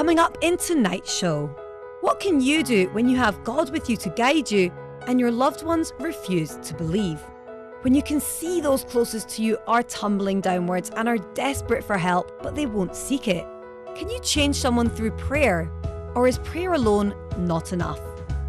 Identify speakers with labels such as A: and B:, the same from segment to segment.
A: Coming up in tonight's show, what can you do when you have God with you to guide you and your loved ones refuse to believe? When you can see those closest to you are tumbling downwards and are desperate for help, but they won't seek it. Can you change someone through prayer? Or is prayer alone not enough?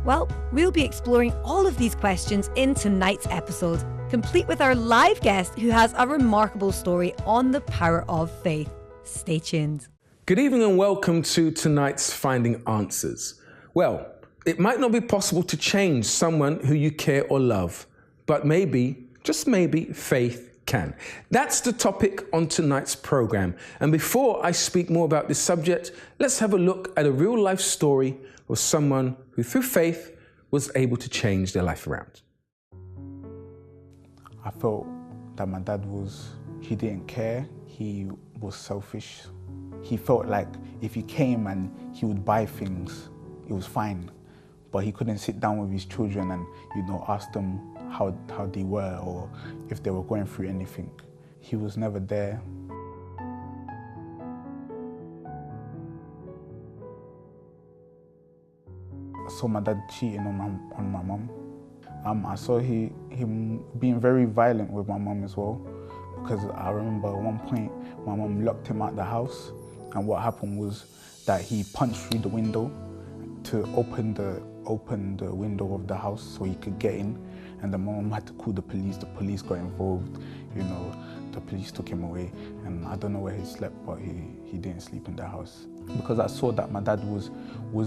A: Well, we'll be exploring all of these questions in tonight's episode, complete with our live guest who has a remarkable story on the power of faith. Stay tuned.
B: Good evening and welcome to tonight's Finding Answers. Well, it might not be possible to change someone who you care or love, but maybe, just maybe, faith can. That's the topic on tonight's program. And before I speak more about this subject, let's have a look at a real life story of someone who through faith was able to change their life around.
C: I felt that my dad he didn't care, he was selfish. He felt like if he came and he would buy things, it was fine. But he couldn't sit down with his children and, ask them how they were or if they were going through anything. He was never there. I saw my dad cheating on my mum. I saw him being very violent with my mum as well, because I remember at one point my mum locked him out the house, and what happened was that he punched through the window to open the window of the house so he could get in, and the mum had to call the police got involved, the police took him away, and I don't know where he slept, but he didn't sleep in the house. Because I saw that my dad was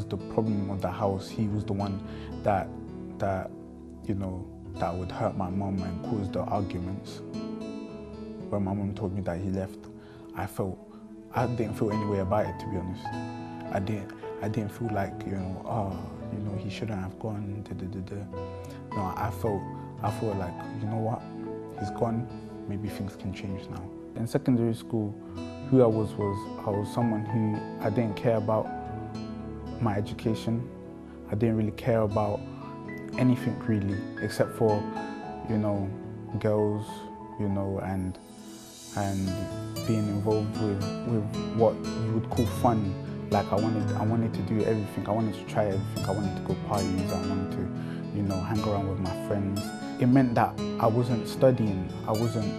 C: the problem of the house. He was the one that would hurt my mum and cause the arguments. When my mum told me that he left, I didn't feel any way about it, to be honest. I didn't feel like, he shouldn't have gone, No, I felt like, you know what, he's gone, maybe things can change now. In secondary school, who I was someone who I didn't care about my education. I didn't really care about anything really, except for, girls, and being involved with what you would call fun. Like I wanted to do everything. I wanted to try everything. I wanted to go parties. I wanted to, hang around with my friends. It meant that I wasn't studying. I wasn't,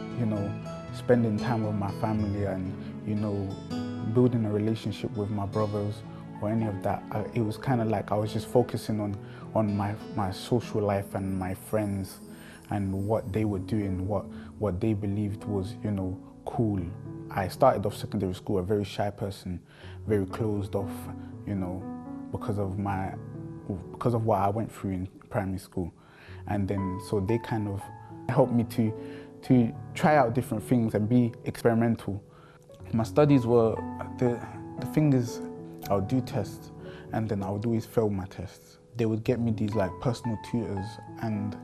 C: spending time with my family and, building a relationship with my brothers or any of that. It was kind of like I was just focusing on my social life and my friends and what they were doing, what they believed was, cool. I started off secondary school a very shy person, very closed off, because of what I went through in primary school. And then, so they kind of helped me to try out different things and be experimental. My studies were, the thing is, I would do tests and then I would always fail my tests. They would get me these like personal tutors, and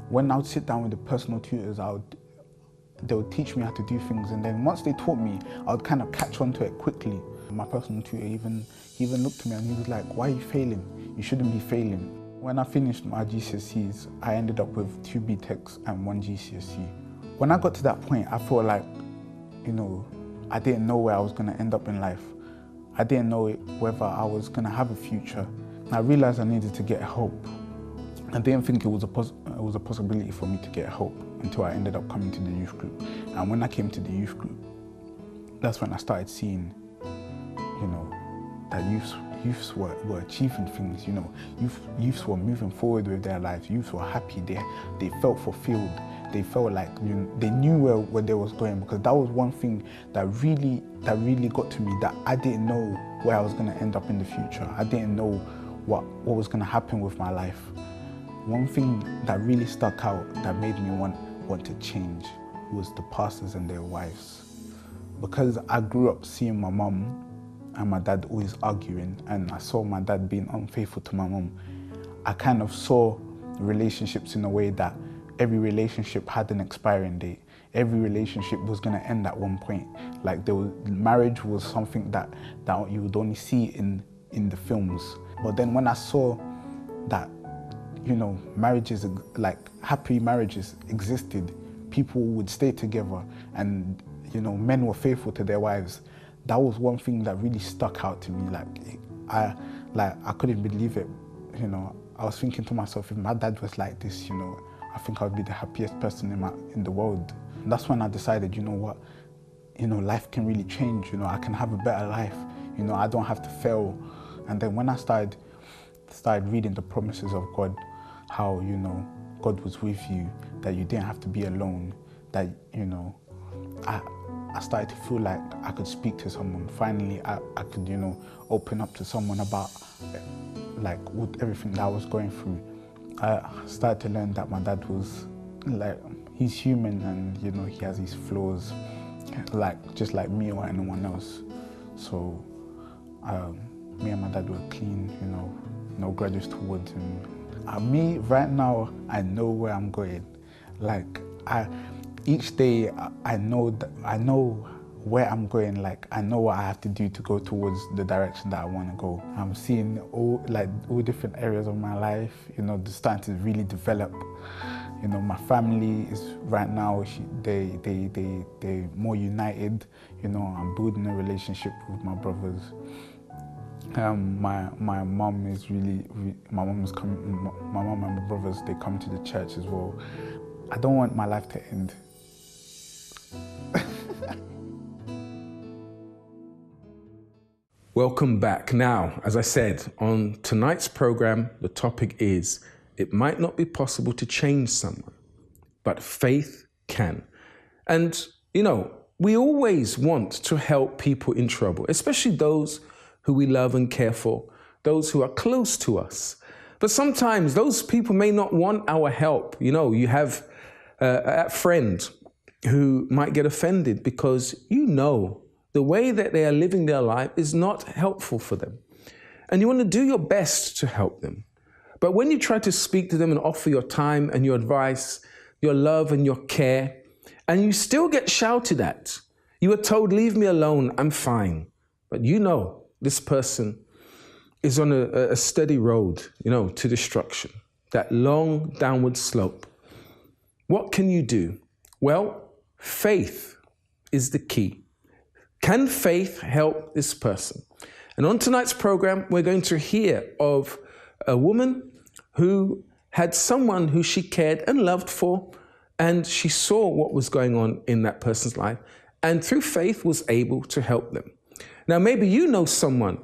C: when I would sit down with the personal tutors, they would teach me how to do things, and then once they taught me, I would kind of catch on to it quickly. My personal tutor even looked at me and he was like, "Why are you failing? You shouldn't be failing." When I finished my GCSEs, I ended up with 2 BTECs and 1 GCSE. When I got to that point, I felt like, I didn't know where I was going to end up in life. I didn't know whether I was going to have a future. I realized I needed to get help. I didn't think it was a possibility for me to get help until I ended up coming to the youth group. And when I came to the youth group, that's when I started seeing, that youths were achieving things. Youths were moving forward with their lives. Youths were happy. They felt fulfilled. They felt like they knew where they was going, because that was one thing that really got to me, that I didn't know where I was going to end up in the future. I didn't know what was going to happen with my life. One thing that really stuck out that made me want to change was the pastors and their wives. Because I grew up seeing my mum and my dad always arguing, and I saw my dad being unfaithful to my mum, I kind of saw relationships in a way that every relationship had an expiring date. Every relationship was going to end at one point. Like marriage was something that you would only see in the films. But then when I saw that, marriages, like happy marriages existed, people would stay together, and men were faithful to their wives, that was one thing that really stuck out to me. I couldn't believe it. You know, I was thinking to myself, if my dad was like this, you know, I think I would be the happiest person in the world. And that's when I decided, you know what, you know, life can really change. You know, I can have a better life. You know, I don't have to fail. And then when I started reading the promises of God, how, you know, God was with you, that you didn't have to be alone, that, you know, I started to feel like I could speak to someone. Finally, I could, you know, open up to someone about like with everything that I was going through. I started to learn that my dad was like, he's human, and, you know, he has his flaws, like just like me or anyone else. So me and my dad were clean, you know, no grudges towards him. Me right now, I know where I'm going. Like each day I know where I'm going. Like I know what I have to do to go towards the direction that I want to go. I'm seeing all different areas of my life, you know, starting to really develop. You know, my family is right now, they're more united. You know, I'm building a relationship with my brothers. My mom is really, my mom and my brothers, they come to the church as well. I don't want my life to end.
B: Welcome back. Now, as I said, on tonight's program, the topic is, it might not be possible to change someone, but faith can. And, you know, we always want to help people in trouble, especially those who we love and care for, those who are close to us. But sometimes those people may not want our help. You know, you have a friend who might get offended because you know the way that they are living their life is not helpful for them. And you want to do your best to help them. But when you try to speak to them and offer your time and your advice, your love and your care, and you still get shouted at, you are told, leave me alone, I'm fine. But you know this person is on a steady road, you know, to destruction, that long downward slope. What can you do? Well, faith is the key. Can faith help this person? And on tonight's program, we're going to hear of a woman who had someone who she cared and loved for, and she saw what was going on in that person's life, and through faith was able to help them. Now, maybe you know someone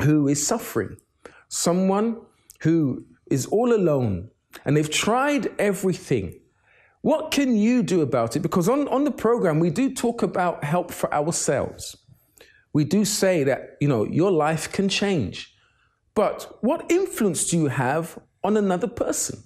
B: who is suffering, someone who is all alone, and they've tried everything. What can you do about it? Because on the program, we do talk about help for ourselves. We do say that, you know, your life can change. But what influence do you have on another person?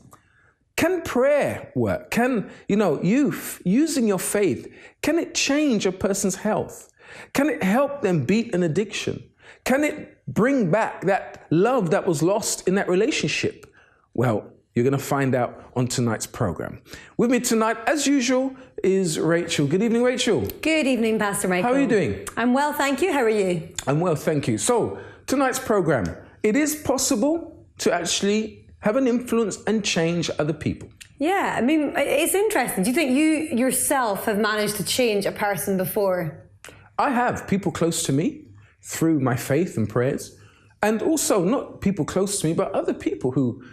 B: Can prayer work? Can, you know, using your faith, can it change a person's health? Can it help them beat an addiction? Can it bring back that love that was lost in that relationship? Well, you're going to find out on tonight's program. With me tonight, as usual, is Rachel. Good evening, Rachel.
A: Good evening, Pastor Michael.
B: How are you doing?
A: I'm well, thank you. How are you?
B: I'm well, thank you. So, tonight's program, it is possible to actually have an influence and change other people.
A: Yeah, I mean, it's interesting. Do you think you yourself have managed to change a person before?
B: I have. People close to me through my faith and prayers. And also, not people close to me, but other people who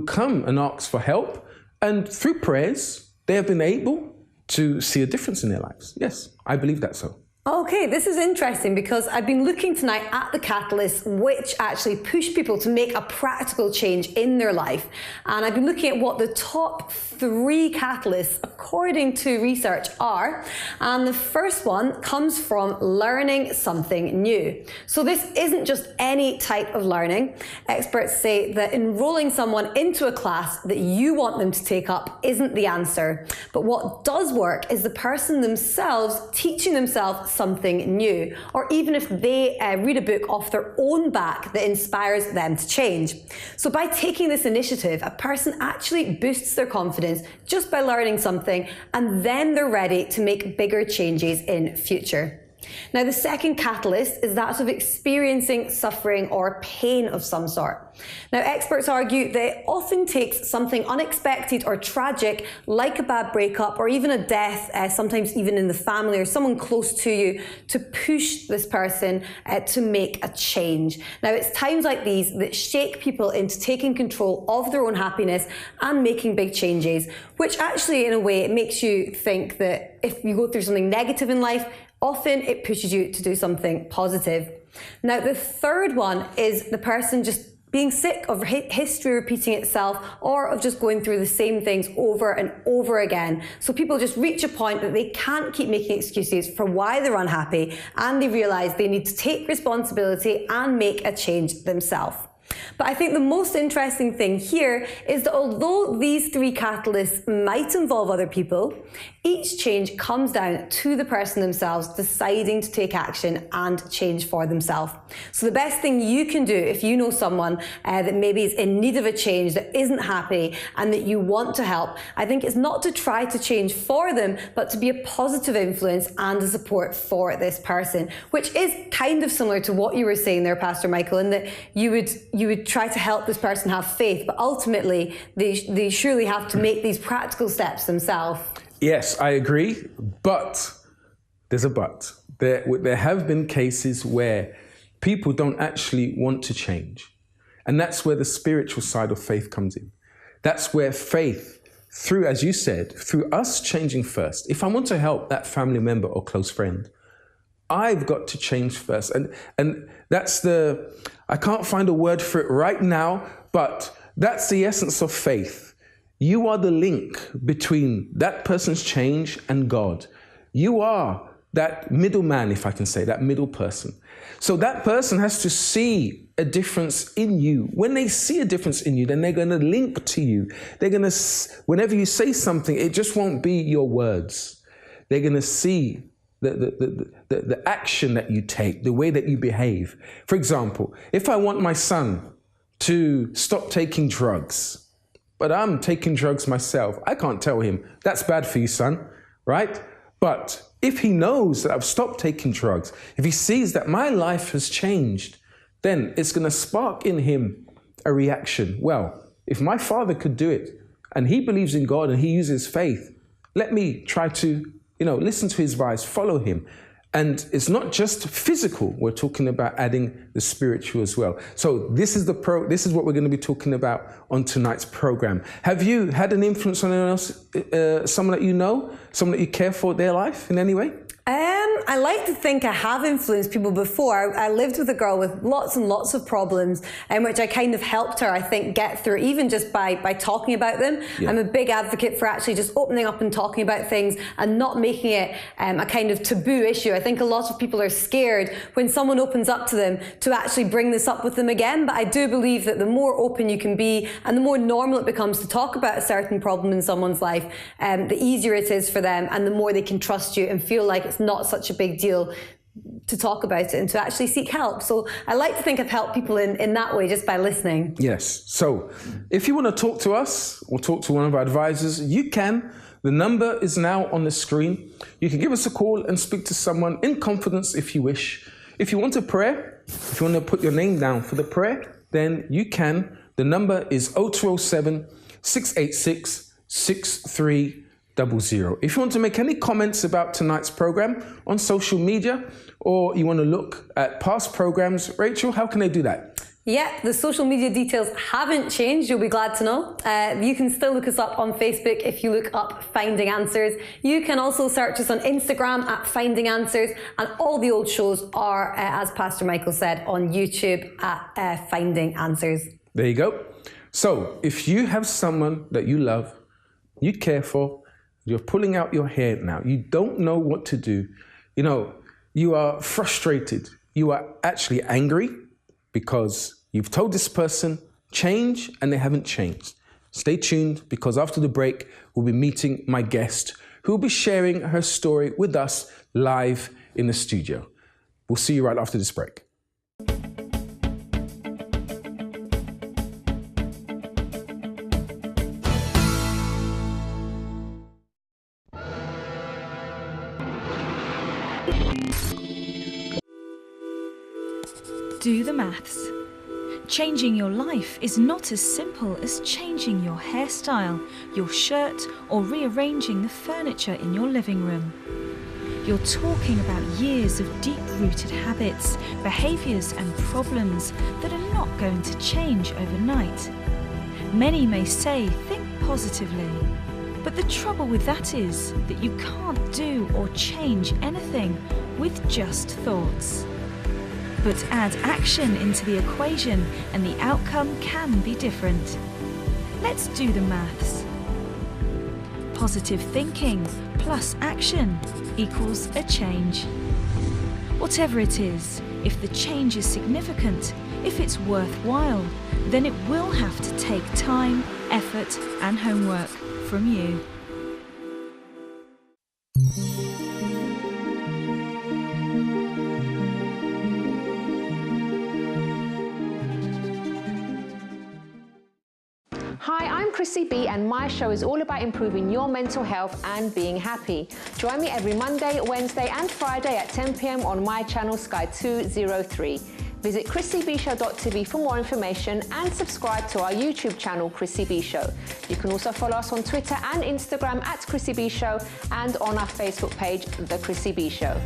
B: come and ask for help. And through prayers, they have been able to see a difference in their lives. Yes, I believe that so.
A: Okay, this is interesting because I've been looking tonight at the catalysts which actually push people to make a practical change in their life. And I've been looking at what the top 3 catalysts, according to research, are. And the first one comes from learning something new. So this isn't just any type of learning. Experts say that enrolling someone into a class that you want them to take up isn't the answer. But what does work is the person themselves teaching themselves something new, or even if they read a book off their own back that inspires them to change. So by taking this initiative, a person actually boosts their confidence just by learning something, and then they're ready to make bigger changes in future. Now, the second catalyst is that of experiencing suffering or pain of some sort. Now, experts argue that it often takes something unexpected or tragic, like a bad breakup or even a death, sometimes even in the family or someone close to you, to push this person to make a change. Now, it's times like these that shake people into taking control of their own happiness and making big changes, which actually, in a way, it makes you think that if you go through something negative in life, often it pushes you to do something positive. Now, the third one is the person just being sick of history repeating itself, or of just going through the same things over and over again. So people just reach a point that they can't keep making excuses for why they're unhappy, and they realise they need to take responsibility and make a change themselves. But I think the most interesting thing here is that although these three catalysts might involve other people, each change comes down to the person themselves deciding to take action and change for themselves. So the best thing you can do if you know someone that maybe is in need of a change, that isn't happy and that you want to help, I think it's not to try to change for them, but to be a positive influence and a support for this person, which is kind of similar to what you were saying there, Pastor Michael, in that you would try to help this person have faith, but ultimately they surely have to make these practical steps themselves.
B: Yes, I agree, but there's a but. There have been cases where people don't actually want to change. And that's where the spiritual side of faith comes in. That's where faith, through, as you said, through us changing first. If I want to help that family member or close friend, I've got to change first. And that's I can't find a word for it right now, but that's the essence of faith. You are the link between that person's change and God. You are that middleman, if I can say, that middle person. So that person has to see a difference in you. When they see a difference in you, then they're going to link to you. They're going to, whenever you say something, it just won't be your words. They're going to see the action that you take, the way that you behave. For example, if I want my son to stop taking drugs, but I'm taking drugs myself, I can't tell him, that's bad for you, son, right? But if he knows that I've stopped taking drugs, if he sees that my life has changed, then it's going to spark in him a reaction. Well, if my father could do it, and he believes in God and he uses faith, let me try to, listen to his advice, follow him. And it's not just physical, we're talking about adding the spiritual as well. So this is what we're going to be talking about on tonight's program. Have you had an influence on anyone else, someone that you know, someone that you care for their life in any way?
A: I like to think I have influenced people before. I lived with a girl with lots and lots of problems, in which I kind of helped her, I think, get through, even just by talking about them. Yeah. I'm a big advocate for actually just opening up and talking about things and not making it a kind of taboo issue. I think a lot of people are scared when someone opens up to them to actually bring this up with them again. But I do believe that the more open you can be and the more normal it becomes to talk about a certain problem in someone's life, the easier it is for them and the more they can trust you and feel like it's not such a big deal to talk about it and to actually seek help. So I like to think I've helped people in that way just by listening.
B: Yes. So if you want to talk to us or talk to one of our advisors, you can. The number is now on the screen. You can give us a call and speak to someone in confidence if you wish. If you want a prayer, if you want to put your name down for the prayer, then you can. The number is 0207 686 6300. If you want to make any comments about tonight's program on social media, or you want to look at past programs, Rachel, how can they do that?
A: Yeah, the social media details haven't changed, you'll be glad to know. You can still look us up on Facebook if you look up Finding Answers. You can also search us on Instagram at Finding Answers, and all the old shows are, as Pastor Michael said, on YouTube at Finding Answers.
B: There you go. So if you have someone that you love, you care for, you're pulling out your hair now, you don't know what to do, you are frustrated, you are actually angry because you've told this person change and they haven't changed. Stay tuned, because after the break, we'll be meeting my guest who will be sharing her story with us live in the studio. We'll see you right after this break.
D: Do the maths. Changing your life is not as simple as changing your hairstyle, your shirt, or rearranging the furniture in your living room. You're talking about years of deep-rooted habits, behaviours and problems that are not going to change overnight. Many may say, think positively, but the trouble with that is that you can't do or change anything with just thoughts. But add action into the equation and the outcome can be different. Let's do the maths. Positive thinking plus action equals a change. Whatever it is, if the change is significant, if it's worthwhile, then it will have to take time, effort, and homework from you.
E: Hi, I'm Chrissy B, and my show is all about improving your mental health and being happy. Join me every Monday, Wednesday and Friday at 10 p.m. on my channel Sky 203. Visit chrissybshow.tv for more information and subscribe to our YouTube channel, Chrissy B Show. You can also follow us on Twitter and Instagram at Chrissy B Show and on our Facebook page, The Chrissy B Show.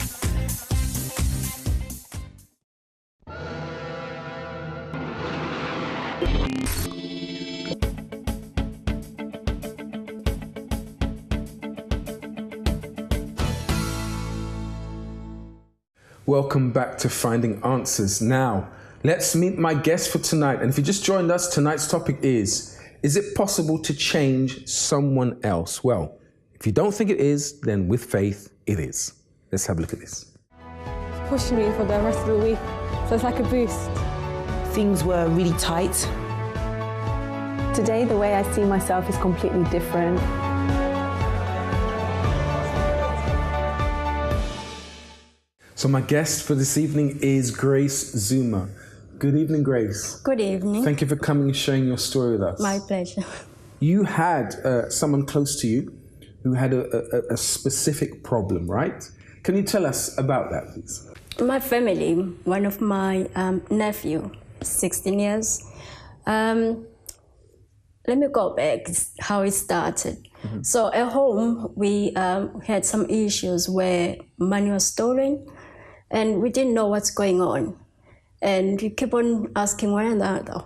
B: Welcome back to Finding Answers. Now, let's meet my guest for tonight. And if you just joined us, tonight's topic is it possible to change someone else? Well, if you don't think it is, then with faith, it is. Let's have a look at this.
F: It's pushing me for the rest of the week, so it's like a boost.
G: Things were really tight.
F: Today, the way I see myself is completely different.
B: So my guest for this evening is Grace Zuma. Good evening, Grace.
H: Good evening.
B: Thank you for coming and sharing your story with us.
H: My pleasure.
B: You had someone close to you who had a specific problem, right? Can you tell us about that, please?
H: My family, one of my nephew, 16 years. Let me go back how it started. Mm-hmm. So at home, we had some issues where money was stolen, and we didn't know what's going on. And we keep on asking one another,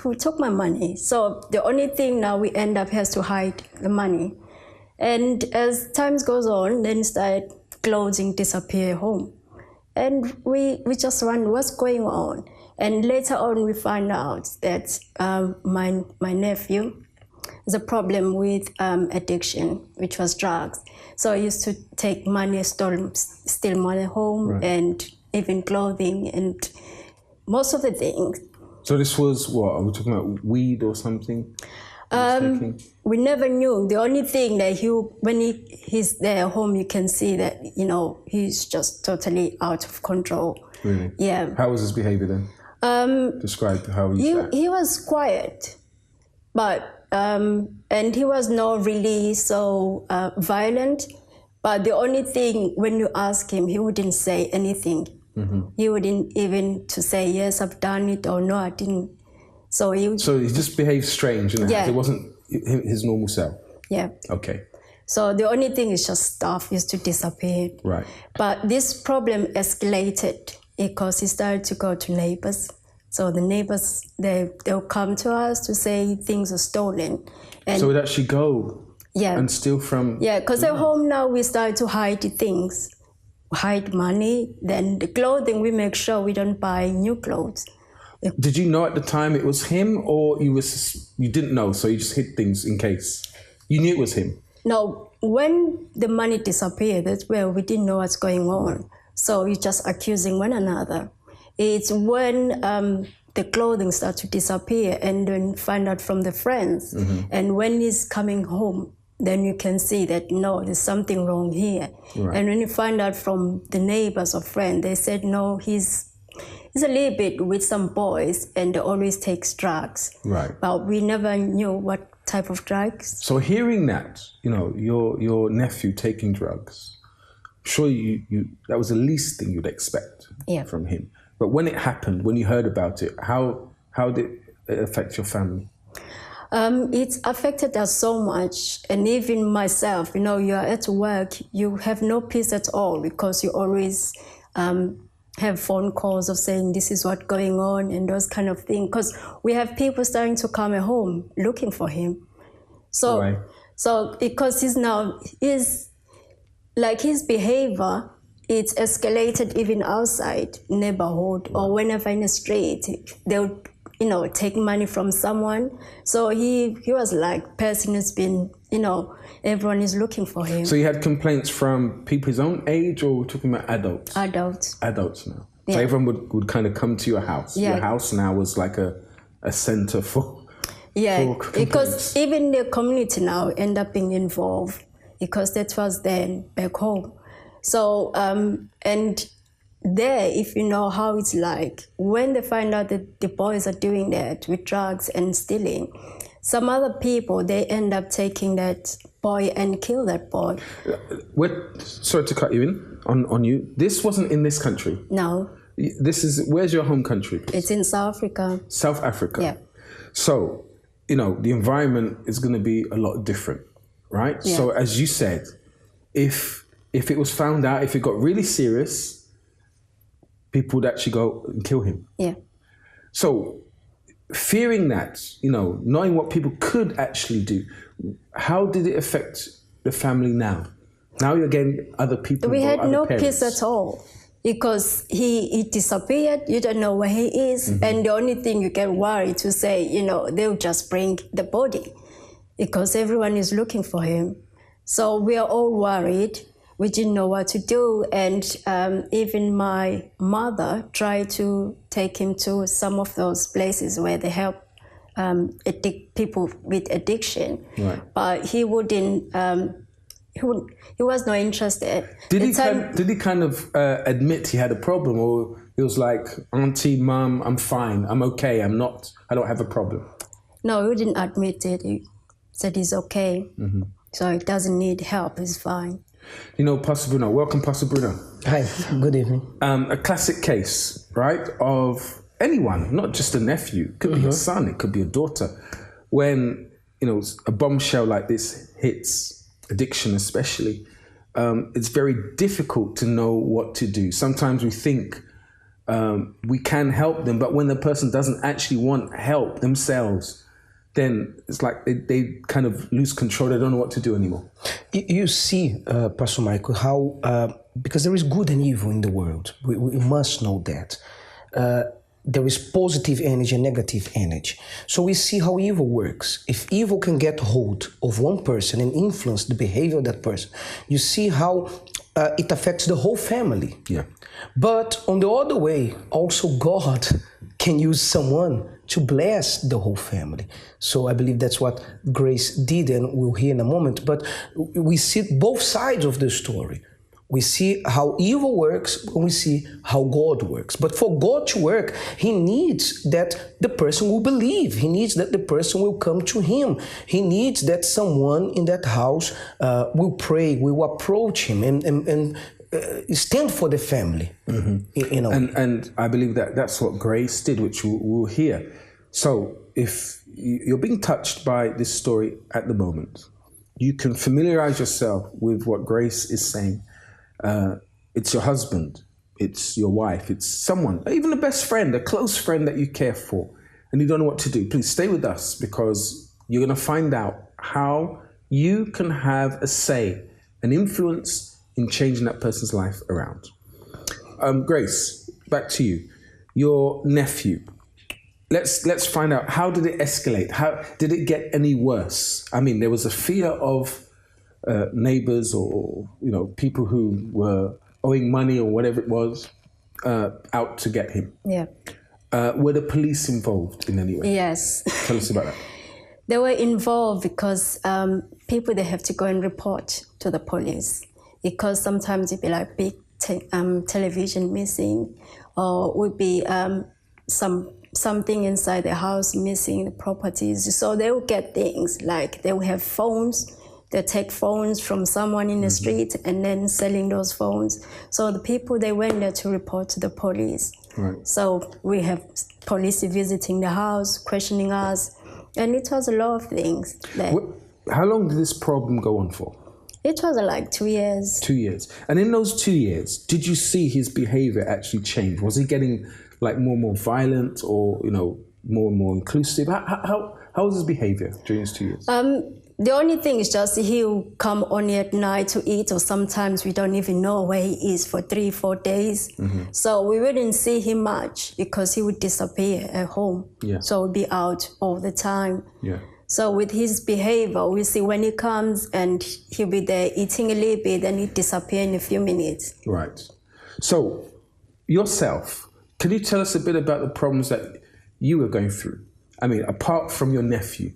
H: who took my money? So the only thing now we end up has to hide the money. And as time goes on, then start clothing disappear home. And we just wonder what's going on. And later on, we find out that my nephew has a problem with addiction, which was drugs. So he used to take money, steal money home, right, and even clothing and most of the things. So
B: this was what? Are we talking about weed or something?
H: We never knew. The only thing that when he's there at home, you can see that, he's just totally out of control.
B: Really?
H: Yeah.
B: How was his behavior then? Describe how
H: he was quiet, but and he was not really so violent. But the only thing, when you ask him, he wouldn't say anything. Mm-hmm. He wouldn't even to say, yes, I've done it, or no, I didn't. So he
B: just behaved strange, yeah. It wasn't his normal self.
H: Yeah.
B: Okay.
H: So the only thing is just stuff used to disappear.
B: Right.
H: But this problem escalated because he started to go to neighbors. So the neighbors, they'll come to us to say things are stolen. And
B: so we'd actually go and steal from...
H: Yeah, because at home now we start to hide things, hide money. Then the clothing, we make sure we don't buy new clothes.
B: Did you know at the time it was him, or you didn't know, so you just hid things in case? You knew it was him?
H: No, when the money disappeared, that's where we didn't know what's going on. So we're just accusing one another. It's when the clothing starts to disappear and then find out from the friends. Mm-hmm. And when he's coming home, then you can see that, no, there's something wrong here. Right. And when you find out from the neighbors or friends, they said, no, he's a little bit with some boys and always takes drugs. Right. But we never knew what type of drugs.
B: So hearing that, your nephew taking drugs, I'm sure you that was the least thing you'd expect from him. But when it happened, when you heard about it, how did it affect your family?
H: It's affected us so much, and even myself, you know, you're at work, you have no peace at all because you always have phone calls of saying this is what's going on and those kind of things, because we have people starting to come at home looking for him. So,
B: Right.
H: so because his behavior, it's escalated even outside neighborhood or whenever in the street, they'll, you know, take money from someone. So he was like, person has been, you know, everyone is looking for him.
B: So you had complaints from people his own age, or we're talking about adults?
H: Adults.
B: Adults now.
H: Yeah.
B: So everyone would kind of come to your house.
H: Yeah.
B: Your house now was like a center for
H: Because
B: complaints.
H: even the community now end up being involved because that was then back home. So, and there, if you know how it's like, when they find out that the boys are doing that with drugs and stealing, some other people, they end up taking that boy and kill that boy.
B: Sorry to cut you in on you. This wasn't in this country.
H: No,
B: This is, where's your home country, please?
H: it's in South Africa.
B: South Africa.
H: Yeah.
B: So, you know, the environment is going to be a lot different, right?
H: Yeah.
B: So as you said, if it was found out, if it got really serious, people would actually go and kill him.
H: Yeah.
B: So fearing that, you know, knowing what people could actually do, how did it affect the family now? Now you're getting other people.
H: We had
B: other
H: no
B: parents.
H: peace at all because he disappeared. You don't know where he is.
B: Mm-hmm.
H: And the only thing you get worried to say, you know, they'll just bring the body because everyone is looking for him. So we are all worried. We didn't know what to do. And even my mother tried to take him to some of those places where they help people with addiction.
B: Right.
H: But he wouldn't. He was not interested.
B: Did he kind of admit he had a problem, or he was like, Auntie, Mum, I'm fine, I'm okay, I don't have a problem?
H: No, he didn't admit it. He said he's okay. Mm-hmm. So he doesn't need help, he's fine.
B: You know, Pastor Bruno, welcome, Pastor Bruno.
I: Hi, good evening.
B: A classic case, right, of anyone, not just a nephew, it could be a son, it could be a daughter, when, you know, a bombshell like this hits, addiction especially, it's very difficult to know what to do. Sometimes we think we can help them, but when the person doesn't actually want help themselves, then it's like they kind of lose control. They don't know what to do anymore.
I: You see, Pastor Michael, how, because there is good and evil in the world. We must know that. There is positive energy and negative energy. So we see how evil works. If evil can get hold of one person and influence the behavior of that person, you see how it affects the whole family.
B: Yeah.
I: But on the other way, also God can use someone to bless the whole family. So I believe that's what Grace did, and we'll hear in a moment. But we see both sides of the story. We see how evil works, and we see how God works. But for God to work, He needs that the person will believe. He needs that the person will come to Him. He needs that someone in that house will pray, will approach Him, and stand for the family. Mm-hmm. You know.
B: And I believe that that's what Grace did, which we'll hear. So if you're being touched by this story at the moment, you can familiarize yourself with what Grace is saying. It's your husband, it's your wife, it's someone, even a best friend, a close friend that you care for, and you don't know what to do. Please stay with us, because you're going to find out how you can have a say, an influence in changing that person's life around. Grace, back to you. Your nephew. Let's find out, how did it escalate? How did it get any worse? I mean, there was a fear of neighbors or, you know, people who were owing money or whatever it was out to get him.
H: Yeah.
B: Were the police involved in any way?
H: Yes.
B: Tell us about that.
H: They were involved because people, they have to go and report to the police, because sometimes it'd be like big television missing, or would be something inside the house missing, the properties. So they will get things like they will have phones. They take phones from someone in the street and then selling those phones. So the people, they went there to report to the police.
B: Right.
H: So we have police visiting the house, questioning us, and it was a lot of things.
B: How long did this problem go on for?
H: It was like 2 years.
B: 2 years. And in those 2 years, did you see his behavior actually change? Was he getting like more and more violent, or more and more inclusive? How was his behavior during these 2 years?
H: The only thing is just he'll come only at night to eat, or sometimes we don't even know where he is for 3-4 days. So we wouldn't see him much because he would disappear at home.
B: Yeah.
H: So he'd be out all the time.
B: Yeah.
H: So with his behavior, we see when he comes and he'll be there eating a little bit, then he'd disappear in a few minutes.
B: Right. So yourself, can you tell us a bit about the problems that you were going through? I mean, apart from your nephew,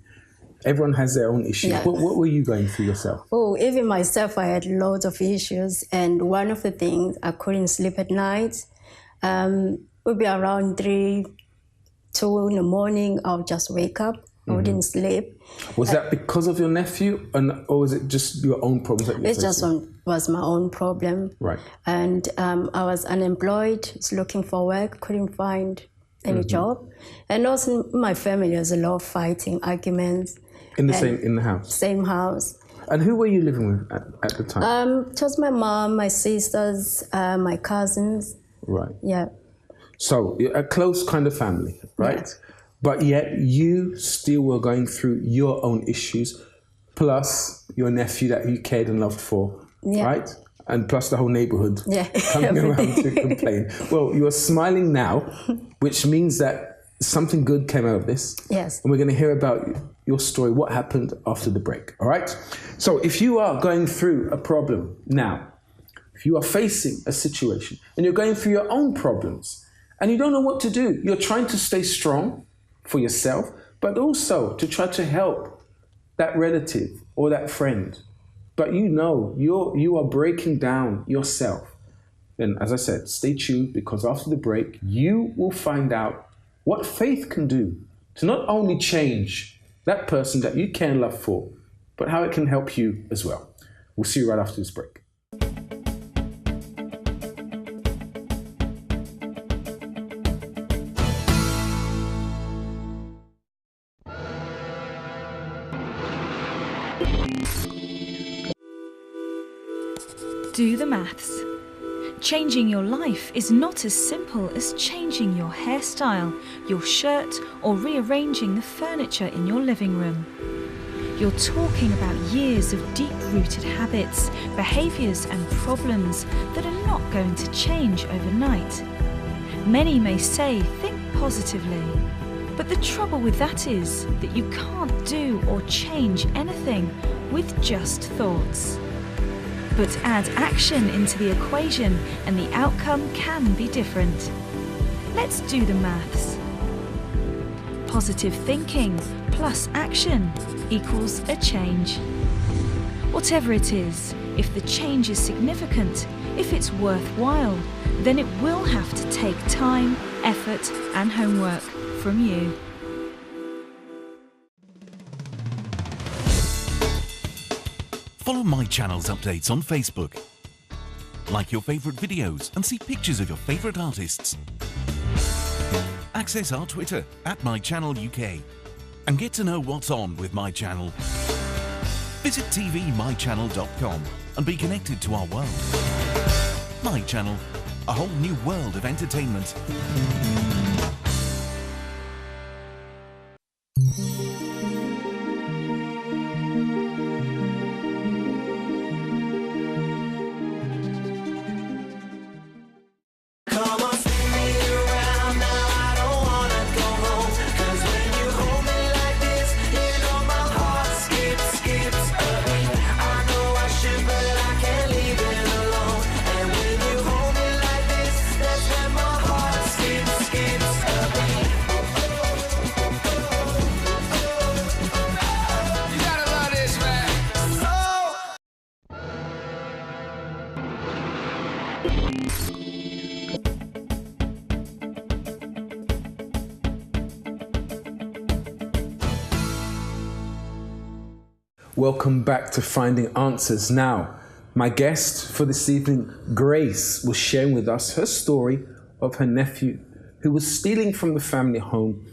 B: everyone has their own issues.
H: Yeah.
B: What were you going through yourself?
H: Oh, even myself, I had loads of issues. And one of the things, I couldn't sleep at night. It would be around 2 in the morning, I'll just wake up. I wouldn't sleep.
B: Was that because of your nephew, or was it just your own problems that you
H: It just was my own problem.
B: Right.
H: And I was unemployed, was looking for work, couldn't find any job. And also in my family, there's a lot of fighting, arguments.
B: In the house?
H: Same house.
B: And who were you living with at the time?
H: It was my mom, my sisters, my cousins.
B: Right.
H: Yeah.
B: So a close kind of family, right?
H: Yeah.
B: But yet you still were going through your own issues, plus your nephew that you cared and loved for, right? And plus the whole neighborhood coming around to complain. Well, you are smiling now, which means that something good came out of this.
H: Yes.
B: And we're going to hear about your story, what happened after the break, all right? So if you are going through a problem now, if you are facing a situation and you're going through your own problems and you don't know what to do, you're trying to stay strong for yourself, but also to try to help that relative or that friend, but you are breaking down yourself, then as I said, stay tuned, because after the break, you will find out what faith can do to not only change that person that you care and love for, but how it can help you as well. We'll see you right after this break.
D: Do the maths. Changing your life is not as simple as changing your hairstyle, your shirt, or rearranging the furniture in your living room. You're talking about years of deep-rooted habits, behaviours and problems that are not going to change overnight. Many may say, think positively, but the trouble with that is that you can't do or change anything with just thoughts. But add action into the equation and the outcome can be different. Let's do the maths. Positive thinking plus action equals a change. Whatever it is, if the change is significant, if it's worthwhile, then it will have to take time, effort, and homework from you.
J: Follow My Channel's updates on Facebook. Like your favourite videos and see pictures of your favourite artists. Access our Twitter @MyChannelUK and get to know what's on with My Channel. Visit tvmychannel.com and be connected to our world. My Channel, a whole new world of entertainment.
B: Welcome back to Finding Answers. Now, my guest for this evening, Grace, was sharing with us her story of her nephew who was stealing from the family home,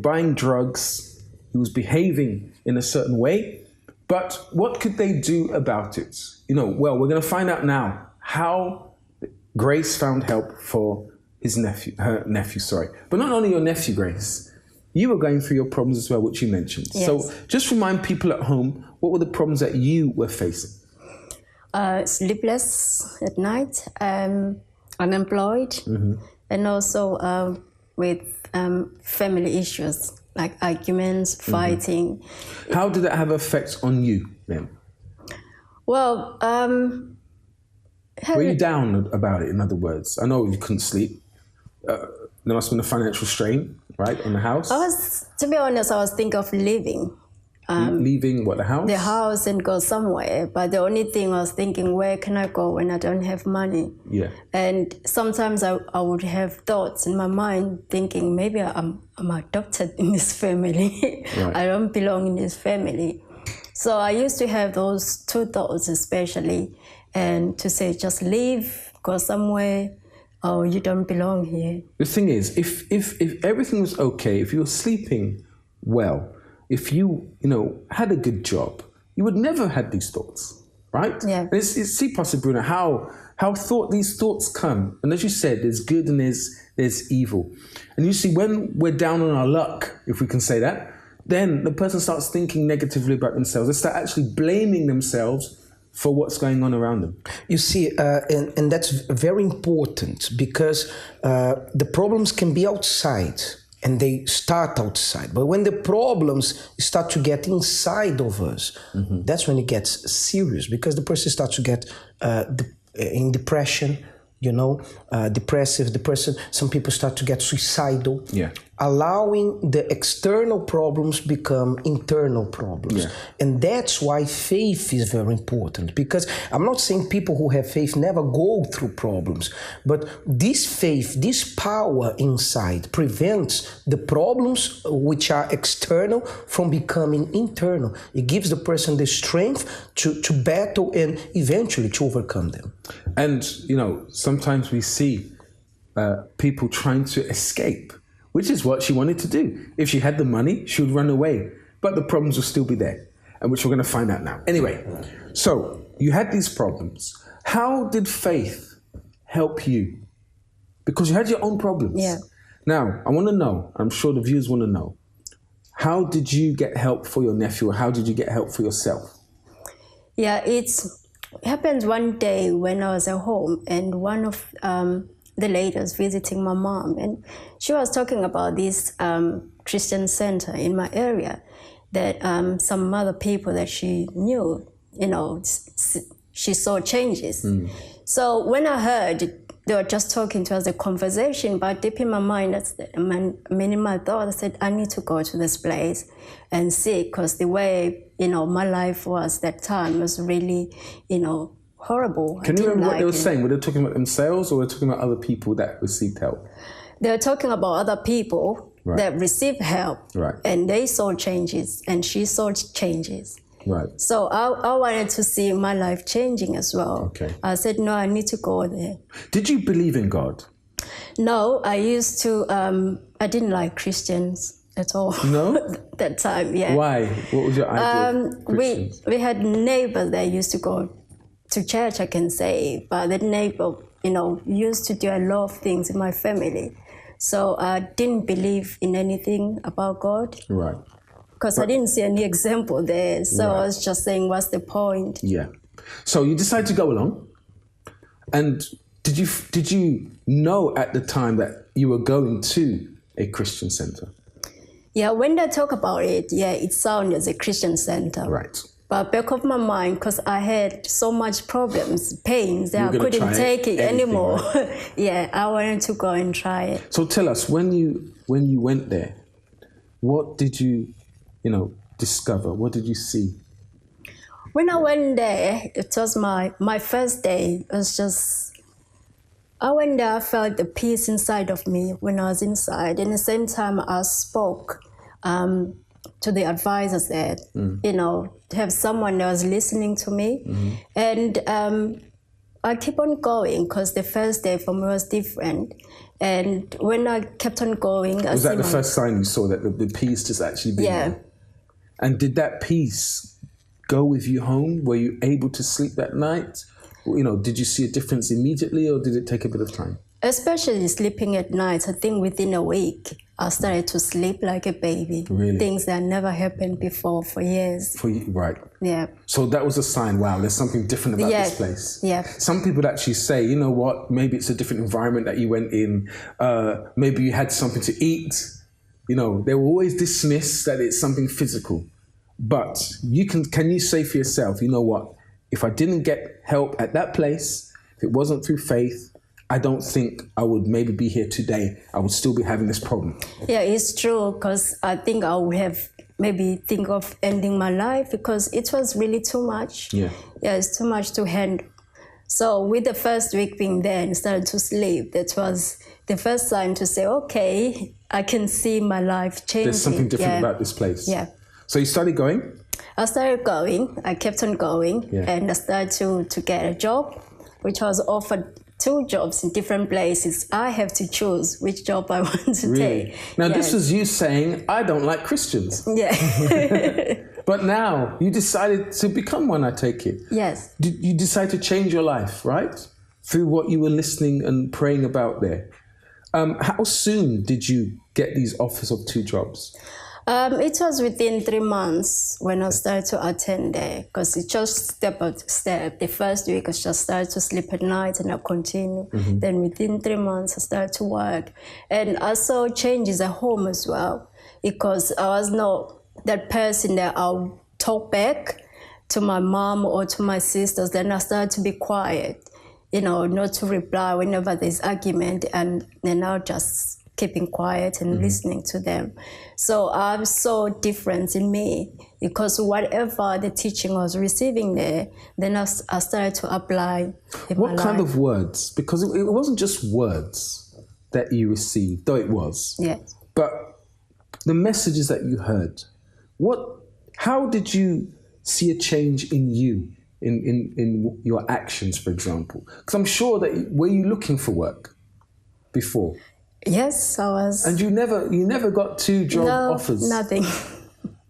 B: buying drugs. He was behaving in a certain way. But what could they do about it? Well, we're going to find out now how Grace found help for her nephew. But not only your nephew, Grace, you were going through your problems as well, which you mentioned.
H: Yes.
B: So just remind people at home, what were the problems that you were facing?
H: Sleepless at night, unemployed, and also with family issues like arguments, fighting.
B: How did that have effect on you then?
H: Well,
B: were you down about it, in other words? I know you couldn't sleep. There must have been a financial strain, right, on the house?
H: To be honest, I was thinking of leaving.
B: Leaving what, the house?
H: The house and go somewhere. But the only thing I was thinking, where can I go when I don't have money?
B: Yeah.
H: And sometimes I would have thoughts in my mind thinking, maybe I'm adopted in this family.
B: Right.
H: I don't belong in this family. So I used to have those two thoughts especially, and to say, just leave, go somewhere, or you don't belong here.
B: The thing is, if everything was okay, if you were sleeping well, if you, had a good job, you would never have had these thoughts, right?
H: Yeah.
B: And see, Pastor Bruno, how these thoughts come. And as you said, there's good and there's evil. And you see, when we're down on our luck, if we can say that, then the person starts thinking negatively about themselves. They start actually blaming themselves for what's going on around them.
I: You see, and that's very important, because the problems can be outside and they start outside. But when the problems start to get inside of us, that's when it gets serious, because the person starts to get in depression, depressive, the person, some people start to get suicidal.
B: Yeah.
I: Allowing the external problems become internal problems.
B: Yeah.
I: And that's why faith is very important, because I'm not saying people who have faith never go through problems, but this faith, this power inside prevents the problems which are external from becoming internal. It gives the person the strength to battle and eventually to overcome them.
B: And, sometimes we see people trying to escape, which is what she wanted to do. If she had the money, she would run away, but the problems will still be there, and which we're going to find out now. Anyway, so you had these problems. How did faith help you? Because you had your own problems.
H: Yeah.
B: Now, I want to know, I'm sure the viewers want to know, how did you get help for your nephew, or how did you get help for yourself?
H: Yeah, it happened one day when I was at home, and one of the ladies visiting my mom, and she was talking about this Christian center in my area that some other people that she knew, she saw changes. So when I heard they were just talking to us, a conversation, but deep in my mind, in my thought, I said, I need to go to this place and see, because the way, my life was that time was really, horrible.
B: Can you remember what they were saying? Were they talking about themselves, or were they talking about other people that received help?
H: They were talking about other people that received help, and they saw changes, and she saw changes.
B: Right.
H: So I wanted to see my life changing as well.
B: Okay.
H: I said, no, I need to go there.
B: Did you believe in God?
H: No, I used to, I didn't like Christians at all.
B: No?
H: That time, yeah.
B: Why? What was your idea of Christians?
H: We had neighbors that used to go to church, I can say, but that neighbor, used to do a lot of things in my family. So I didn't believe in anything about God.
B: Right.
H: Because I didn't see any example there. So I was just saying, what's the point?
B: Yeah. So you decided to go along. And did you know at the time that you were going to a Christian center?
H: Yeah, when they talk about it, it sounded as a Christian center.
B: Right.
H: But back of my mind, because I had so much problems, pains, that I couldn't take it anymore. Right? I wanted to go and try it.
B: So tell us, when you went there, what did you discover? What did you see?
H: When I went there, it was my first day. It was just, I went there, I felt the peace inside of me when I was inside. And at the same time, I spoke to the advisors there, to have someone that was listening to me. And I keep on going because the first day for me was different. And when I kept on going...
B: Was that the first sign you saw that the peace just actually being there? And did that peace go with you home? Were you able to sleep that night? You know, did you see a difference immediately or did it take a bit of time?
H: Especially sleeping at night, I think within a week, I started to sleep like a baby.
B: Really?
H: Things that never happened before for years.
B: Right.
H: Yeah.
B: So that was a sign, wow, there's something different about this place.
H: Yeah.
B: Some people actually say, you know what, maybe it's a different environment that you went in. Maybe you had something to eat. You know, they will always dismiss that it's something physical. But can you say for yourself, you know what, if I didn't get help at that place, if it wasn't through faith, I don't think I would maybe be here today. I would still be having this problem. Yeah,
H: it's true, because I think I would have maybe think of ending my life because it was really too much. Yeah, it's too much to handle. So with the first week being there and starting to sleep, that was the first sign to say, okay, I can see my life changing.
B: There's something different about this place.
H: Yeah.
B: So you started going?
H: I started going. I kept on going, and I started to get a job, which was offered 2 jobs in different places. I have to choose which job I want to take.
B: Now, this was you saying, I don't like Christians.
H: Yeah.
B: But now you decided to become one, I take it.
H: Yes.
B: You decided to change your life, right? Through what you were listening and praying about there. How soon did you get these offers of 2 jobs?
H: It was within 3 months when I started to attend there, because it just step by step. The first week I just started to sleep at night and I continued. Then within 3 months I started to work. And I saw changes at home as well, because I was not that person that I'll talk back to my mom or to my sisters. Then I started to be quiet, you know, not to reply whenever there's argument, and then I'll just keeping quiet and listening to them. So I saw difference in me, because whatever the teaching I was receiving there, then I started to apply in my life. What
B: kind of words? Because it wasn't just words that you received, though it was.
H: Yes.
B: But the messages that you heard, how did you see a change in you, in your actions, for example? Because I'm sure that, were you looking for work before?
H: Yes, I was.
B: And you never got 2 job offers?
H: No, nothing.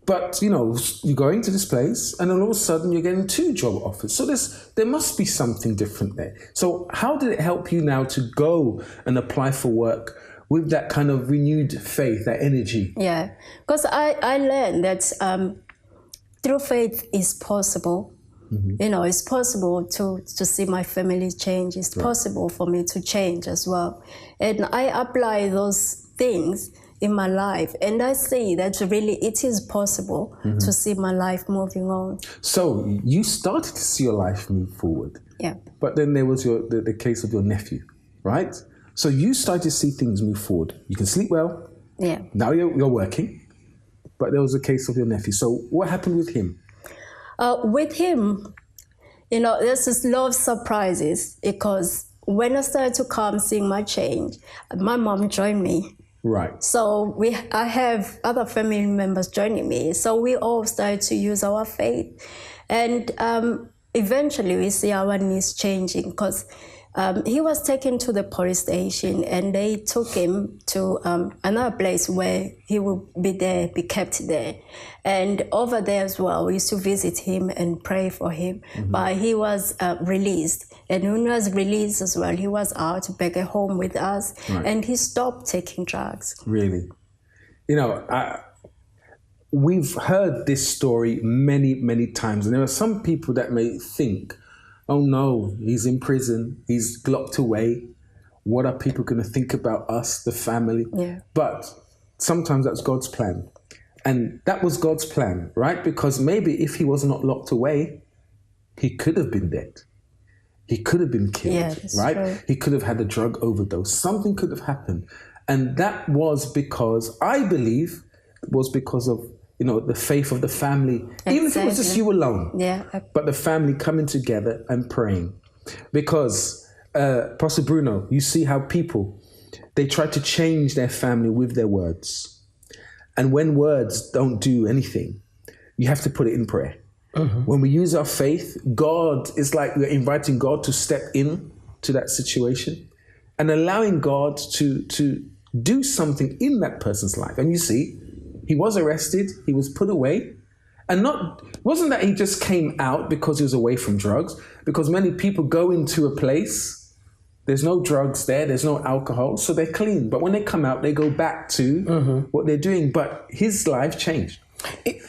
B: But, you know, you're going to this place and then all of a sudden you're getting 2 job offers. So there must be something different there. So how did it help you now to go and apply for work with that kind of renewed faith, that energy?
H: Yeah, because I learned that through faith is possible. You know, it's possible to see my family change. It's possible for me to change as well. And I apply those things in my life, and I see that really it is possible to see my life moving on.
B: So you started to see your life move forward.
H: Yeah.
B: But then there was the case of your nephew, right? So you started to see things move forward. You can sleep well.
H: Yeah.
B: Now you're working. But there was a case of your nephew. So what happened with him?
H: With him, you know, there's this lot of surprises, because when I started to come seeing my change, my mom joined me.
B: Right.
H: So I have other family members joining me. So we all started to use our faith. And eventually we see our needs changing, because he was taken to the police station and they took him to another place where he will be kept there. And over there as well, we used to visit him and pray for him. But he was released. And when he was released as well, he was out back at home with us. And he stopped taking drugs.
B: Really? You know, we've heard this story many, many times. And there are some people that may think, oh no, he's in prison, he's locked away. What are people going to think about us, the family?
H: Yeah.
B: But sometimes that's God's plan. And that was God's plan, right? Because maybe if he was not locked away, he could have been dead. He could have been killed, right? True. He could have had a drug overdose. Something could have happened. And that was because, I believe, was because of, you know, the faith of the family. Exactly. Even if it was just you alone.
H: Yeah.
B: But the family coming together and praying. Because, Pastor Bruno, you see how people, they try to change their family with their words. And when words don't do anything, you have to put it in prayer. When we use our faith, God is like we're inviting God to step in to that situation and allowing God to do something in that person's life. And you see, he was arrested, he was put away, and wasn't that he just came out because he was away from drugs? Because many people go into a place, there's no drugs there, there's no alcohol, so they're clean. But when they come out, they go back to what they're doing. But his life changed.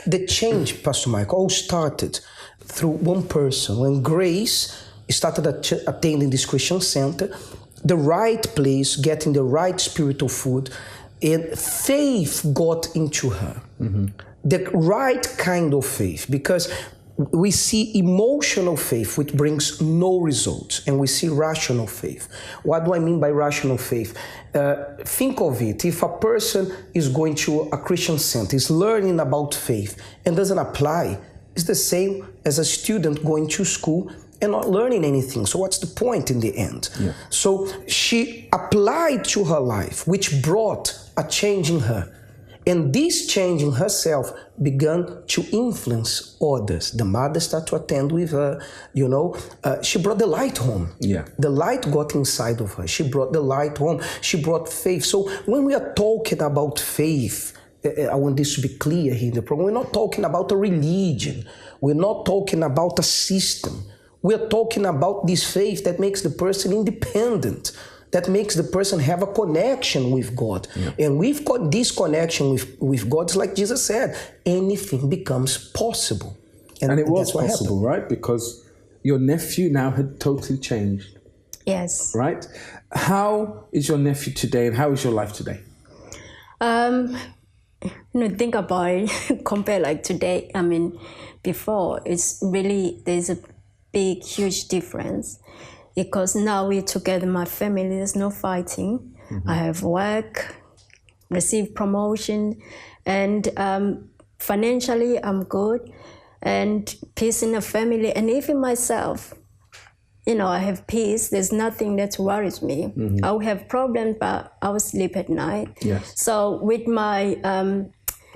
I: The change, Pastor Mike, all started through one person. When Grace started attending this Christian center, the right place, getting the right spiritual food, and faith got into her. The right kind of faith, because we see emotional faith, which brings no results, and we see rational faith. What do I mean by rational faith? Think of it. If a person is going to a Christian center, is learning about faith, and doesn't apply, it's the same as a student going to school and not learning anything. So what's the point in the end? Yeah. So she applied to her life, which brought a change in her. And this change in herself began to influence others. The mother started to attend with her, she brought the light home. Yeah. The light got inside of her. She brought the light home. She brought faith. So when we are talking about faith, I want this to be clear here in the program, we're not talking about a religion. We're not talking about a system. We're talking about this faith that makes the person independent, that makes the person have a connection with God. Yeah. And we've got this connection with God, it's like Jesus said, anything becomes possible.
B: And it was possible, right? Because your nephew now had totally changed.
H: Yes.
B: Right? How is your nephew today and how is your life today?
H: Think about it, compare like today, before, it's really, there's a big, huge difference. Because now we're together, my family, there's no fighting. I have work, receive promotion, and financially I'm good, and peace in the family, and even myself. I have peace. There's nothing that worries me. I will have problems, but I will sleep at night. Yes. So with my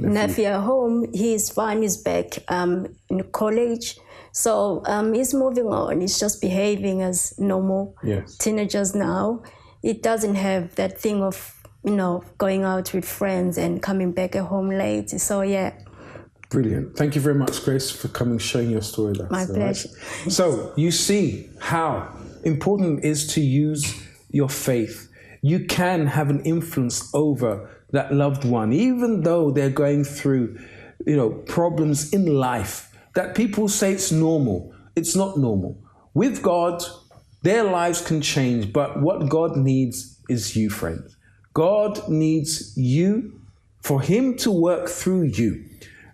H: nephew at home, he's fine, he's back in college. So he's moving on. He's just behaving as normal teenagers now. It doesn't have that thing of, going out with friends and coming back at home late. So, yeah.
B: Brilliant. Thank you very much, Grace, for coming, sharing your story with us.
H: My pleasure.
B: Right? So you see how important it is to use your faith. You can have an influence over that loved one, even though they're going through, problems in life that people say it's normal. It's not normal. With God, their lives can change, but what God needs is you, friends. God needs you for him to work through you.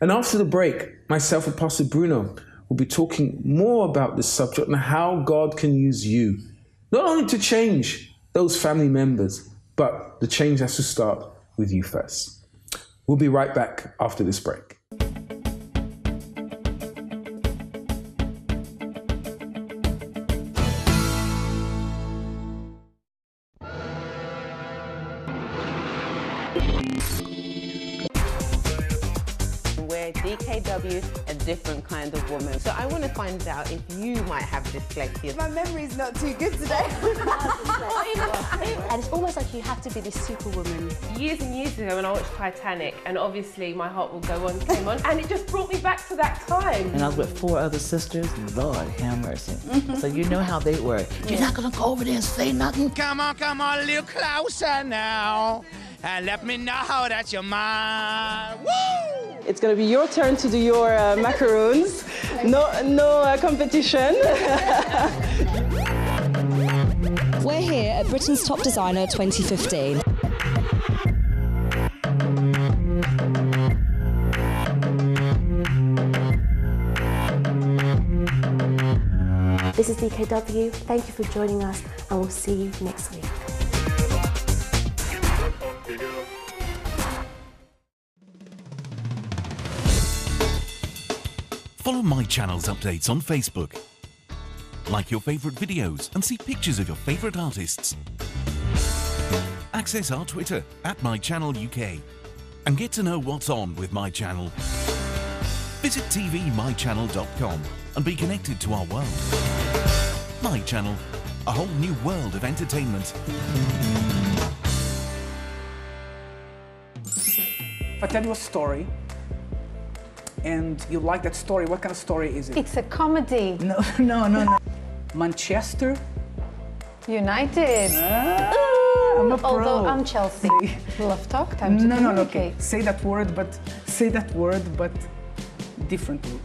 B: And after the break, myself and Pastor Bruno will be talking more about this subject and how God can use you, not only to change those family members, but the change has to start with you first. We'll be right back after this break.
K: DKW, a different kind of woman. So I want to find out if you might have dyslexia.
L: My memory's not too good today.
M: And it's almost like you have to be this superwoman.
N: Years and years ago when I watched Titanic, and obviously My Heart Will Go On came on, and it just brought me back to that time.
O: And I was with 4 other sisters. Lord, have mercy. So you know how they were. You're not going to go over there and say nothing.
P: Come on, a little closer now. And let me know that you're mine. Woo!
Q: It's going to be your turn to do your macaroons. No competition.
R: We're here at Britain's Top Designer 2015.
M: This is DKW. Thank you for joining us, and we'll see you next week.
J: Follow My Channel's updates on Facebook. Like your favourite videos and see pictures of your favourite artists. Access our Twitter at My Channel UK and get to know what's on with My Channel. Visit tvmychannel.com and be connected to our world. My Channel, a whole new world of entertainment.
S: If I tell you a story and you like that story, what kind of story is it?
T: It's a comedy.
S: No. Manchester
T: United.
S: I'm a pro.
T: Although I'm Chelsea. Love talk, time to communicate.
S: No, okay. Say that word, but differently.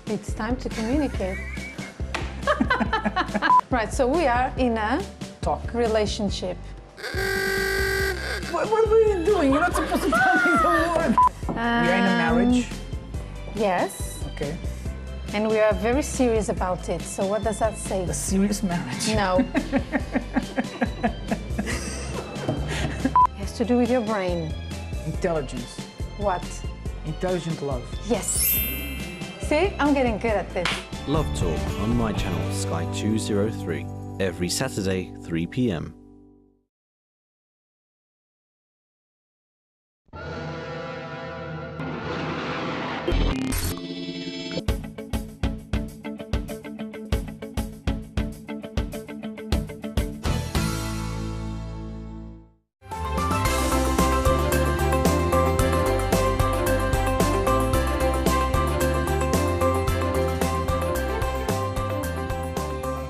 T: It's time to communicate. Right, so we are in a relationship.
S: What were you doing? You're not supposed to tell me the word. We are in a marriage.
T: Yes.
S: Okay.
T: And we are very serious about it. So what does that say?
S: A serious marriage.
T: No. It has to do with your brain.
S: Intelligence.
T: What?
S: Intelligent love.
T: Yes. See, I'm getting good at this.
U: Love Talk on my channel, Sky 203, every Saturday, 3 p.m.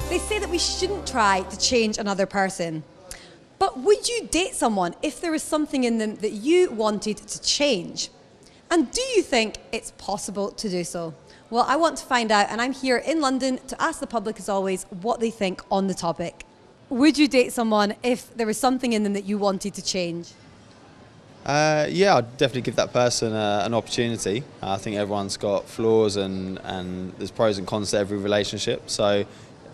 A: They say that we shouldn't try to change another person. But would you date someone if there was something in them that you wanted to change? And do you think it's possible to do so? Well, I want to find out, and I'm here in London to ask the public, as always, what they think on the topic. Would you date someone if there was something in them that you wanted to change?
V: Yeah, I'd definitely give that person an opportunity. I think everyone's got flaws and there's pros and cons to every relationship. So,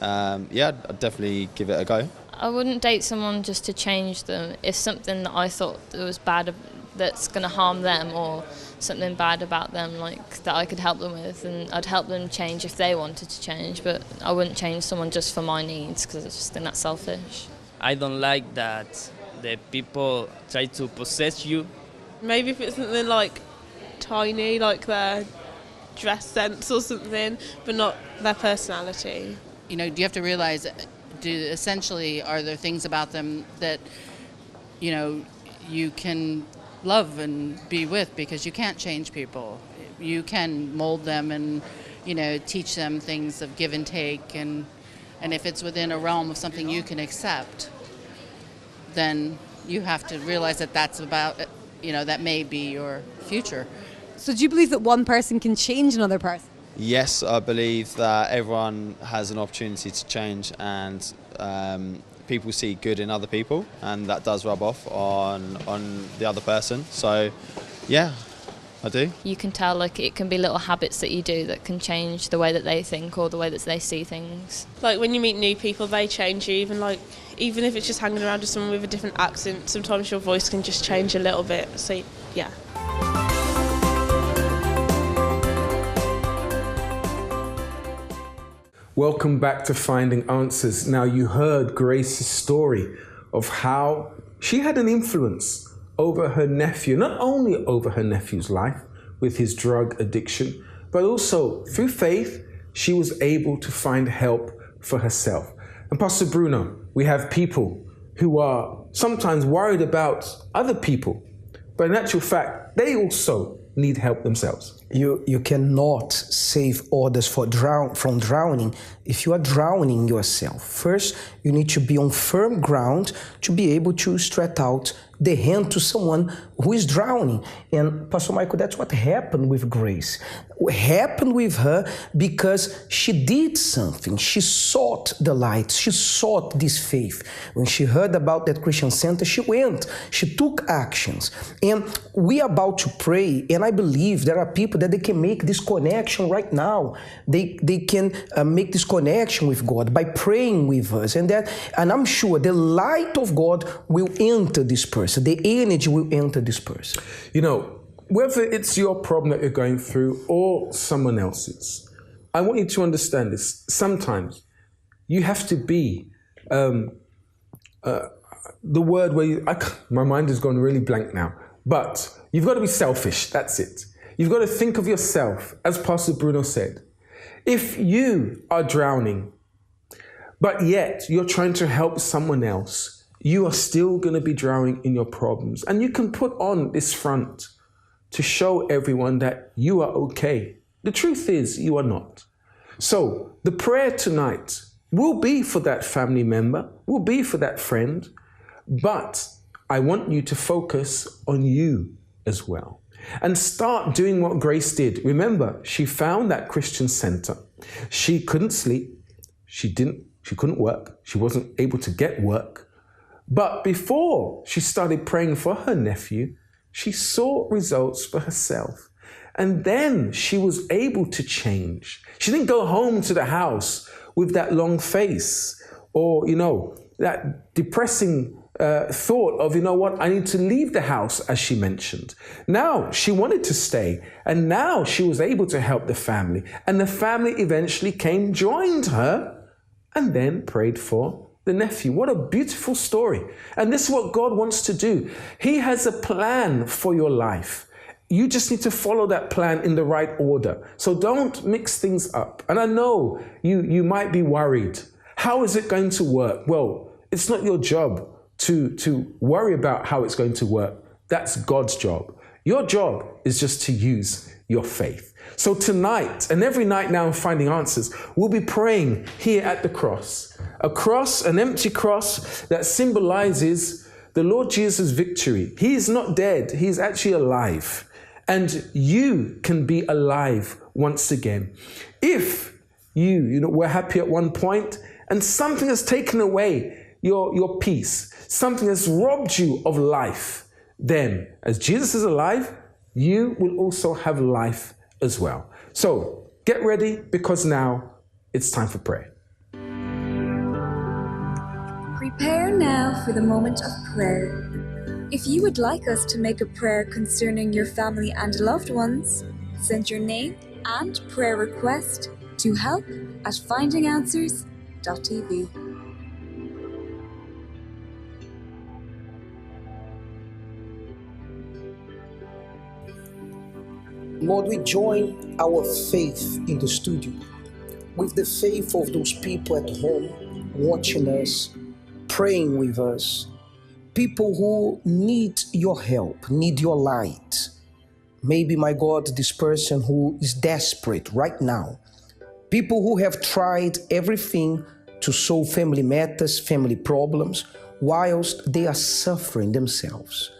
V: yeah, I'd definitely give it a go.
W: I wouldn't date someone just to change them. If something that I thought that was bad, that's going to harm them, or something bad about them, like that I could help them with, and I'd help them change if they wanted to change. But I wouldn't change someone just for my needs, because I just think that's selfish.
X: I don't like that the people try to possess you.
Y: Maybe if it's something like tiny, like their dress sense or something, but not their personality.
Z: You know, you have to realize, essentially, are there things about them that, you know, you can love and be with, because you can't change people. You can mold them and, you know, teach them things of give and take, and if it's within a realm of something you can accept, then you have to realize that that's about, you know, that may be your future.
A: So do you believe that one person can change another person?
V: Yes, I believe that everyone has an opportunity to change, and people see good in other people, and that does rub off on the other person. So, yeah, I do.
W: You can tell, like, it can be little habits that you do that can change the way that they think or the way that they see things.
Y: Like when you meet new people, they change you. Even if it's just hanging around with someone with a different accent, sometimes your voice can just change a little bit. So, yeah.
B: Welcome back to Finding Answers. Now, you heard Grace's story of how she had an influence over her nephew, not only over her nephew's life with his drug addiction, but also through faith, she was able to find help for herself. And Pastor Bruno, we have people who are sometimes worried about other people, but in actual fact, they also need help themselves.
I: You cannot save others from drowning if you are drowning yourself. First, you need to be on firm ground to be able to stretch out the hand to someone who is drowning. And Pastor Michael, that's what happened with Grace. What happened with her because she did something. She sought the light. She sought this faith. When she heard about that Christian center, she went. She took actions. And we are about to pray, and I believe there are people that they can make this connection right now. They can make this connection with God by praying with us. And I'm sure the light of God will enter this person. The energy will enter this person.
B: You know, whether it's your problem that you're going through or someone else's, I want you to understand this. Sometimes you have to be the word where my mind has gone really blank now, but you've got to be selfish. That's it. You've got to think of yourself, as Pastor Bruno said. If you are drowning, but yet you're trying to help someone else, you are still going to be drowning in your problems. And you can put on this front to show everyone that you are okay. The truth is, you are not. So the prayer tonight will be for that family member, will be for that friend, but I want you to focus on you as well. And start doing what Grace did. Remember, she found that Christian center. She couldn't sleep. She couldn't work. She wasn't able to get work. But before she started praying for her nephew, she saw results for herself. And then she was able to change. She didn't go home to the house with that long face or, that depressing thought of, I need to leave the house, as she mentioned. Now she wanted to stay, and now she was able to help the family. And the family eventually came, joined her, and then prayed for the nephew. What a beautiful story. And this is what God wants to do. He has a plan for your life. You just need to follow that plan in the right order. So don't mix things up. And I know you might be worried. How is it going to work? Well, it's not your job to worry about how it's going to work. That's God's job. Your job is just to use your faith. So tonight, and every night now in Finding Answers, we'll be praying here at the cross. A cross, an empty cross that symbolizes the Lord Jesus' victory. He is not dead. He's actually alive. And you can be alive once again. If you were happy at one point and something has taken away your peace, something has robbed you of life, then as Jesus is alive, you will also have life as well. So get ready, because now it's time for prayer.
C: Prepare now for the moment of prayer. If you would like us to make a prayer concerning your family and loved ones, send your name and prayer request to help@findinganswers.tv.
I: Lord, we join our faith in the studio with the faith of those people at home watching us, praying with us, people who need your help, need your light. Maybe, my God, this person who is desperate right now, people who have tried everything to solve family matters, family problems, whilst they are suffering themselves.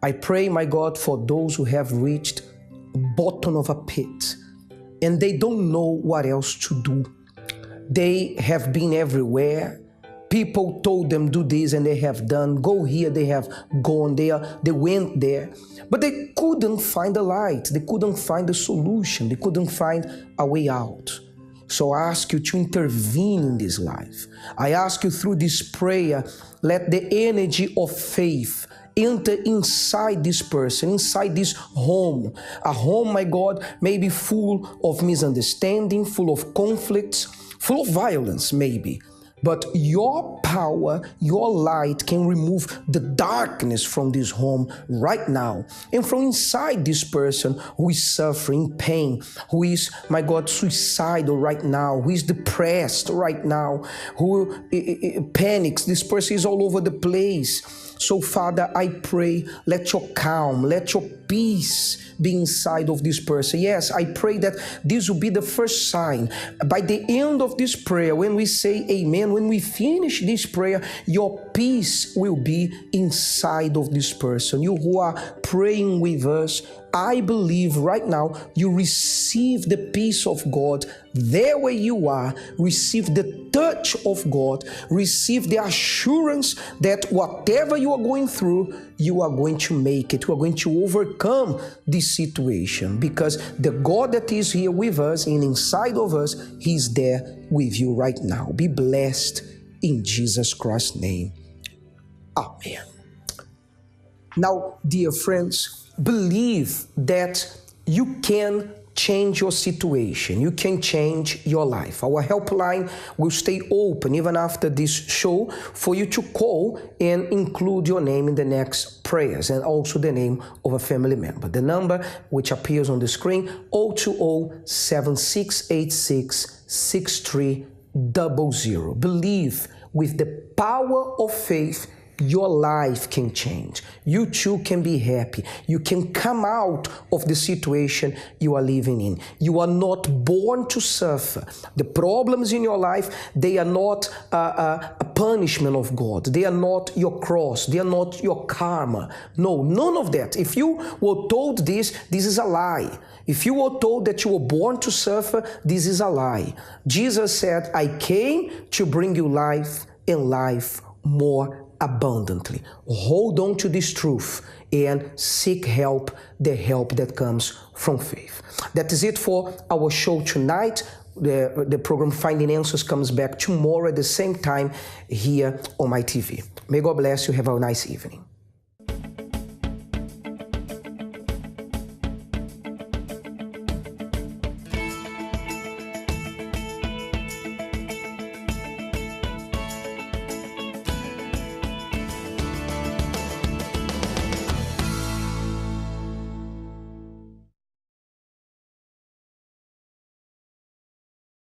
I: I pray, my God, for those who have reached bottom of a pit and they don't know what else to do. They have been everywhere. People told them do this and they have done, go here, they have gone there, they went there, but they couldn't find a light, they couldn't find a solution, they couldn't find a way out. So I ask you to intervene in this life. I ask you through this prayer, let the energy of faith enter inside this person, inside this home. A home, my God, may be full of misunderstanding, full of conflicts, full of violence maybe. But your power, your light can remove the darkness from this home right now. And from inside this person who is suffering pain, who is, my God, suicidal right now, who is depressed right now, who panics, this person is all over the place. So, Father, I pray, let your calm, let your peace be inside of this person. Yes, I pray that this will be the first sign. By the end of this prayer, when we say amen, when we finish this prayer, your peace will be inside of this person. You who are praying with us, I believe right now you receive the peace of God there where you are. Receive the touch of God. Receive the assurance that whatever you are going through, you are going to make it. You are going to overcome this situation, because the God that is here with us and inside of us, He's there with you right now. Be blessed in Jesus Christ's name. Amen. Now, dear friends, believe that you can change your situation. You can change your life. Our helpline will stay open even after this show for you to call and include your name in the next prayers and also the name of a family member. The number which appears on the screen, 020-7686-6300. Believe with the power of faith, your life can change. You too can be happy. You can come out of the situation you are living in. You are not born to suffer. The problems in your life, they are not a punishment of God. They are not your cross. They are not your karma. No, none of that. If you were told this is a lie. If you were told that you were born to suffer, this is a lie. Jesus said, I came to bring you life and life more abundantly. Hold on to this truth and seek help, the help that comes from faith. That is it for our show tonight. The program Finding Answers comes back tomorrow at the same time here on my TV. May God bless you. Have a nice evening.